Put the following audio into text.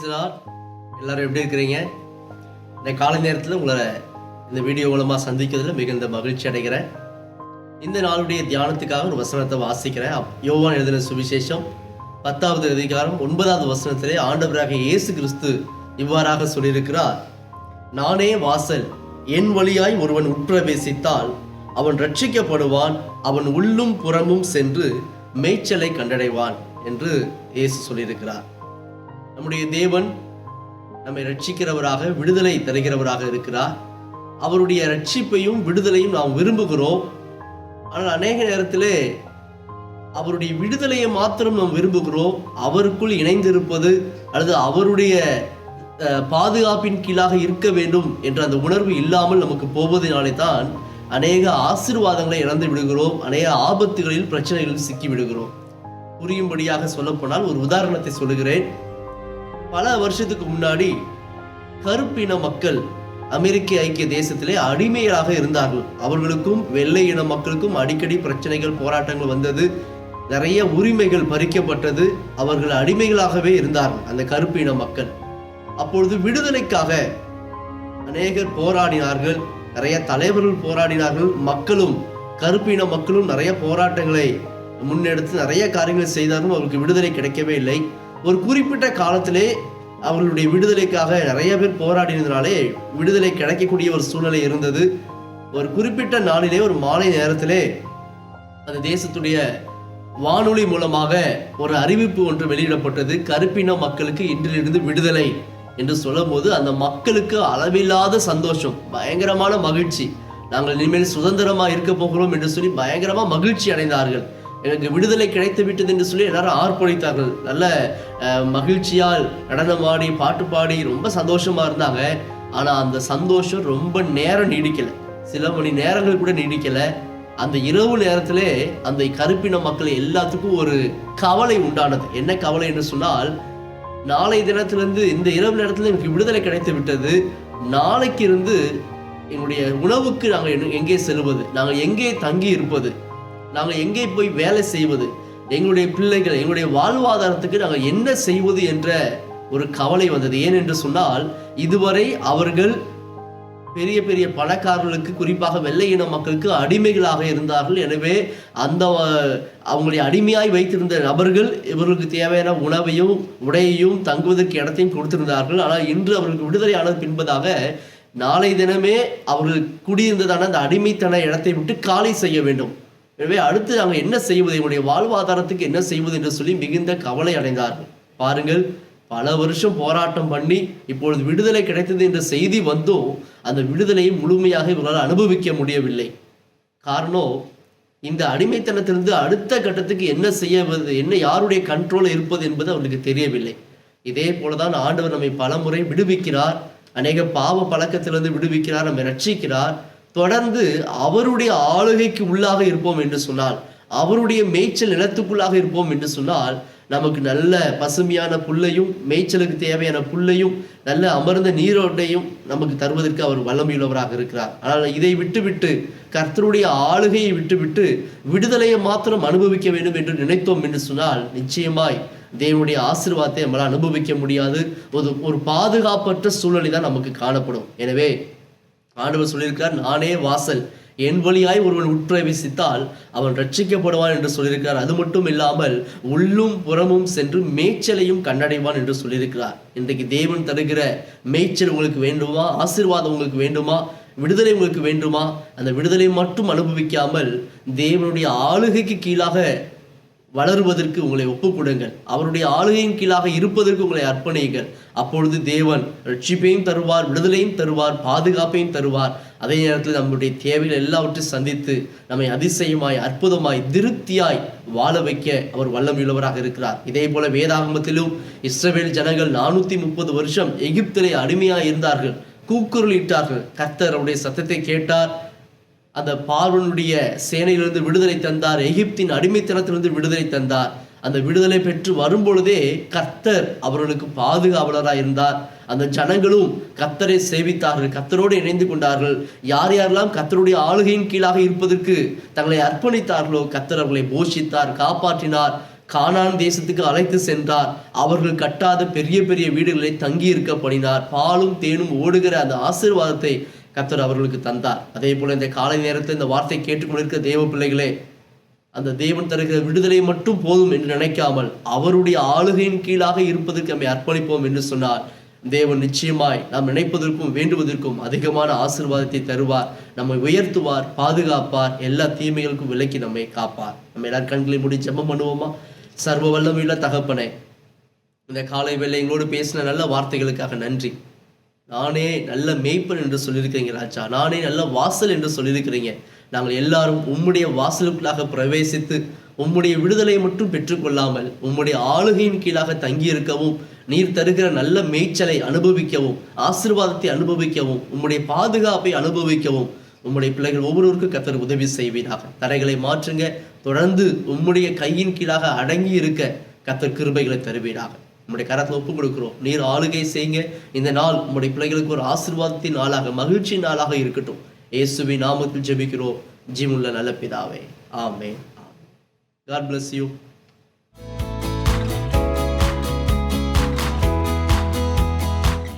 Price Lord. எல்லாரும் எப்படி இருக்கிறீங்க? இந்த காலை நேரத்தில் உங்களை இந்த வீடியோ மூலமாக சந்திக்கிறதுல மிகுந்த மகிழ்ச்சி அடைகிறேன். இந்த நாளுடைய தியானத்துக்காக ஒரு வசனத்தை வாசிக்கிறேன். யோவான் எழுதின சுவிசேஷம் 10வது அதிகாரம் 9வது வசனத்திலே ஆண்டவராகிய இயேசு கிறிஸ்து இவ்வாறாக சொல்லியிருக்கிறார், நானே வாசல், என் வழியாய் ஒருவன் உட்பிரவேசித்தால் அவன் ரட்சிக்கப்படுவான், அவன் உள்ளும் புறமும் சென்று மேய்ச்சலை கண்டடைவான் என்று இயேசு சொல்லியிருக்கிறார். நம்முடைய தேவன் நம்மை ரட்சிக்கிறவராக, விடுதலை தருகிறவராக இருக்கிறார். அவருடைய ரட்சிப்பையும் விடுதலையும் நாம் விரும்புகிறோம். ஆனால் அநேக நேரத்திலே அவருடைய விடுதலையை மாத்திரம் நாம் விரும்புகிறோம். அவருக்குள் இணைந்திருப்பது அல்லது அவருடைய பாதுகாப்பின் கீழாக இருக்க வேண்டும் என்ற அந்த உணர்வு இல்லாமல் நமக்கு போவதனாலே தான் அநேக ஆசீர்வாதங்களை இழந்து விடுகிறோம். அநேக ஆபத்துகளில், பிரச்சனைகளில் சிக்கி விடுகிறோம். புரியும்படியாக சொல்லப்போனால் ஒரு உதாரணத்தை சொல்லுகிறேன். பல வருஷத்துக்கு முன்னாடி கருப்பின மக்கள் அமெரிக்க ஐக்கிய தேசத்திலே அடிமையாக இருந்தார்கள். அவர்களுக்கும் வெள்ளை இன மக்களுக்கும் அடிக்கடி பிரச்சனைகள், போராட்டங்கள் வந்தது. நிறைய உரிமைகள் பறிக்கப்பட்டது. அவர்கள் அடிமைகளாகவே இருந்தார்கள் அந்த கருப்பின மக்கள். அப்பொழுது விடுதலைக்காக அநேகர் போராடினார்கள். நிறைய தலைவர்கள் போராடினார்கள். மக்களும், கருப்பின மக்களும் நிறைய போராட்டங்களை முன்னெடுத்து நிறைய காரியங்களை செய்தாலும் அவருக்கு விடுதலை கிடைக்கவே இல்லை. ஒரு குறிப்பிட்ட காலத்திலே அவர்களுடைய விடுதலைக்காக நிறைய பேர் போராடினதுனாலே விடுதலை கிடைக்கக்கூடிய ஒரு சூழ்நிலை இருந்தது. ஒரு குறிப்பிட்ட நாளிலே ஒரு மாலை நேரத்திலே அந்த தேசத்துடைய வானொலி மூலமாக ஒரு அறிவிப்பு ஒன்று வெளியிடப்பட்டது. கருப்பின மக்களுக்கு இன்றிலிருந்து விடுதலை என்று சொல்லும் போது அந்த மக்களுக்கு அளவில்லாத சந்தோஷம், பயங்கரமான மகிழ்ச்சி. நாங்கள் இனிமேல் சுதந்திரமாக இருக்க போகிறோம் என்று சொல்லி பயங்கரமாக மகிழ்ச்சி அடைந்தார்கள். எனக்கு விடுதலை கிடைத்து விட்டது என்று சொல்லி எல்லாரும் ஆர்ப்பரித்தார்கள். நல்ல மகிழ்ச்சியால் நடனமாடி, பாட்டு பாடி ரொம்ப சந்தோஷமா இருந்தாங்க. ஆனா அந்த சந்தோஷம் ரொம்ப நேரம் நீடிக்கல. சில மணி நேரங்கள் கூட நீடிக்கல. அந்த இரவு நேரத்திலே அந்த கருப்பின மக்கள் எல்லாத்துக்கும் ஒரு கவலை உண்டானது. என்ன கவலை என்று சொன்னால், நாளை தினத்திலிருந்து இந்த இரவு நேரத்தில் எனக்கு விடுதலை கிடைத்து விட்டது. நாளைக்கு இருந்து எங்களுடைய உணவுக்கு நாங்கள் எங்கே செல்வது, நாங்கள் எங்கே தங்கி இருப்பது, நாங்கள் எங்கே போய் வேலை செய்வது, எங்களுடைய பிள்ளைகள், எங்களுடைய வாழ்வாதாரத்துக்கு நாங்கள் என்ன செய்வது என்ற ஒரு கவலை வந்தது. ஏனென்று சொன்னால், இதுவரை அவர்கள் பெரிய பெரிய பணக்காரர்களுக்கு, குறிப்பாக வெள்ளை இன மக்களுக்கு அடிமைகளாக இருந்தார்கள். எனவே அந்த அவங்களை அடிமையாய் வைத்திருந்த நபர்கள் இவர்களுக்கு தேவையான உணவையும் உடையையும் தங்குவதற்கு இடத்தையும் கொடுத்திருந்தார்கள். ஆனால் இன்று அவர்களுக்கு விடுதலை ஆனது பின்பதாக நாளை தினமே அவர்கள் குடியிருந்ததான அந்த அடிமைத்தன இடத்தை விட்டு காலி செய்ய வேண்டும். எனவே அடுத்து நாங்கள் என்ன செய்வது, எங்களுடைய வாழ்வாதாரத்துக்கு என்ன செய்வது என்று சொல்லி மிகுந்த கவலை அடைந்தார்கள். பாருங்கள், பல வருஷம் போராட்டம் பண்ணி இப்பொழுது விடுதலை கிடைத்தது என்ற செய்தி வந்தும் அந்த விடுதலையை முழுமையாக இவர்களால் அனுபவிக்க முடியவில்லை. காரணம், இந்த அடிமைத்தனத்திலிருந்து அடுத்த கட்டத்துக்கு என்ன செய்வது, என்ன யாருடைய கண்ட்ரோலில் இருப்பது என்பது அவர்களுக்கு தெரியவில்லை. இதே போலதான் ஆண்டவர் நம்மை பல முறை விடுவிக்கிறார். அநேக பாவ பழக்கத்திலிருந்து விடுவிக்கிறார், நம்மை ரட்சிக்கிறார். தொடர்ந்து அவருடைய ஆளுகைக்கு உள்ளாக இருப்போம் என்று சொன்னால், அவருடைய மேய்ச்சல் நிலத்துக்குள்ளாக இருப்போம் என்று சொன்னால், நமக்கு நல்ல பசுமையான புல்லையும், மேய்ச்சலுக்கு தேவையான புல்லையும், நல்ல அமர்ந்த நீரோட்டையும் நமக்கு தருவதற்கு அவர் வல்லமையுள்ளவராக இருக்கிறார். ஆனால் இதை விட்டுவிட்டு, கர்த்தருடைய ஆளுகையை விட்டுவிட்டு விடுதலையை மாத்திரம் அனுபவிக்க வேண்டும் என்று நினைத்தோம் என்று சொன்னால், நிச்சயமாய் தேவனுடைய ஆசீர்வாதத்தை நம்மளால் அனுபவிக்க முடியாது. ஒரு பாதுகாப்பற்ற சூழ்நிலை தான் நமக்கு காணப்படும். எனவே ஆண்டவர் சொல்லியிருக்கிறார், நானே வாசல், என் வழியாய் ஒருவன் உட்பிரவேசித்தால் அவன் ரட்சிக்கப்படுவான் என்று சொல்லியிருக்கிறார். அது மட்டும் இல்லாமல் உள்ளும் புறமும் சென்று மேய்ச்சலையும் கண்டடைவான் என்று சொல்லியிருக்கிறார். இன்றைக்கு தேவன் தருகிற மேய்ச்சல் உங்களுக்கு வேண்டுமா? ஆசீர்வாதம் உங்களுக்கு வேண்டுமா? விடுதலை உங்களுக்கு வேண்டுமா? அந்த விடுதலை மட்டும் அனுபவிக்காமல் தேவனுடைய ஆளுகைக்கு கீழாக வளருவதற்கு உங்களை ஒப்புக்கொடுங்கள். அவருடைய ஆளுகையின் கீழாக இருப்பதற்கு உங்களை அர்ப்பணியுங்கள். அப்பொழுது தேவன் ரட்சிப்பையும் தருவார், விடுதலையும் தருவார், பாதுகாப்பையும் தருவார். அதே நேரத்தில் நம்முடைய தேவைகள் எல்லாவற்றையும் சந்தித்து நம்மை அதிசயமாய், அற்புதமாய், திருப்தியாய் வாழ வைக்க அவர் வல்லமையுள்ளவராக இருக்கிறார். இதே போல வேதாகமத்திலும் இஸ்ரவேல் ஜனங்கள் 430 வருஷம் எகிப்திலே அடிமையாய் இருந்தார்கள், கூக்குரலிட்டார்கள். கர்த்தர் அவருடைய சத்தத்தை கேட்டார். அந்த பார்வோனுடைய சேனையிலிருந்து விடுதலை தந்தார். எகிப்தின் அடிமைத்தனத்திலிருந்து விடுதலை தந்தார். அந்த விடுதலை பெற்று வரும்பொழுதே கர்த்தர் அவர்களுக்கு பாதுகாவலராக இருந்தார். அந்த ஜனங்களும் கர்த்தரை சேவித்தார்கள், கர்த்தரோடு இணைந்து கொண்டார்கள். யார் யாரெல்லாம் கர்த்தருடைய ஆளுகையின் கீழாக இருப்பதற்கு தங்களை அர்ப்பணித்தார்களோ கர்த்தர் அவர்களை போஷித்தார், காப்பாற்றினார். கானான் தேசத்துக்கு அழைத்து சென்றார். அவர்கள் கட்டாத பெரிய பெரிய வீடுகளை தங்கி இருக்க பண்ணினார். பாலும் தேனும் ஓடுகிற அந்த ஆசீர்வாதத்தை கர்த்தர் அவர்களுக்கு தந்தார். அதே போல இந்த காலை நேரத்தில் இந்த வார்த்தை கேட்டுக்கொண்டிருக்கிற தேவ பிள்ளைகளே, அந்த தேவன் தருகிற விடுதலை மட்டும் போதும் என்று நினைக்காமல் அவருடைய ஆளுகையின் கீழாக இருப்பதற்கு நம்மை அர்ப்பணிப்போம் என்று சொன்னார். தேவன் நிச்சயமாய் நாம் நினைப்பதற்கும் வேண்டுவதற்கும் அதிகமான ஆசீர்வாதத்தை தருவார். நம்மை உயர்த்துவார், பாதுகாப்பார், எல்லா தீமைகளுக்கும் விலக்கி நம்மை காப்பார். நம்ம எல்லாரும் கண்களை மூடி ஜெபம் பண்ணுவோமா? சர்வ வல்லமையுள்ள தகப்பனே, இந்த காலை வேளை எங்களோடு பேசின நல்ல வார்த்தைகளுக்காக நன்றி. நானே நல்ல மேய்ப்பன் என்று சொல்லியிருக்கிறீங்க ராஜா, நானே நல்ல வாசல் என்று சொல்லியிருக்கிறீங்க. நாங்கள் எல்லாரும் உம்முடைய வாசலுக்குள்ளாக பிரவேசித்து உம்முடைய விடுதலை மட்டும் பெற்றுக்கொள்ளாமல் உம்முடைய ஆளுகையின் கீழாக தங்கியிருக்கவும், நீர் தருகிற நல்ல மேய்ச்சலை அனுபவிக்கவும், ஆசீர்வாதத்தை அனுபவிக்கவும், உம்முடைய பாதுகாப்பை அனுபவிக்கவும் உம்முடைய பிள்ளைகள் ஒவ்வொருவருக்கும் கர்த்தர் உதவி செய்வீராக. தடைகளை மாற்றுங்க. தொடர்ந்து உம்முடைய கையின் கீழாக அடங்கி இருக்க கர்த்தர் கிருபைகளை தருவீராக. உம்முடைய கரத்தில் ஒப்புக் கொடுக்கிறோம். நீர் ஆளுகை செய்யுங்க. இந்த நாள் உம்முடைய பிள்ளைகளுக்கு ஒரு ஆசீர்வாதத்தின் நாளாக, மகிழ்ச்சி நாளாக இருக்கட்டும். இயேசுவின் நாமத்தில் ஜெபிக்கிறோம் ஜீவனுள்ள நல்ல பிதாவே. ஆமென். God bless you.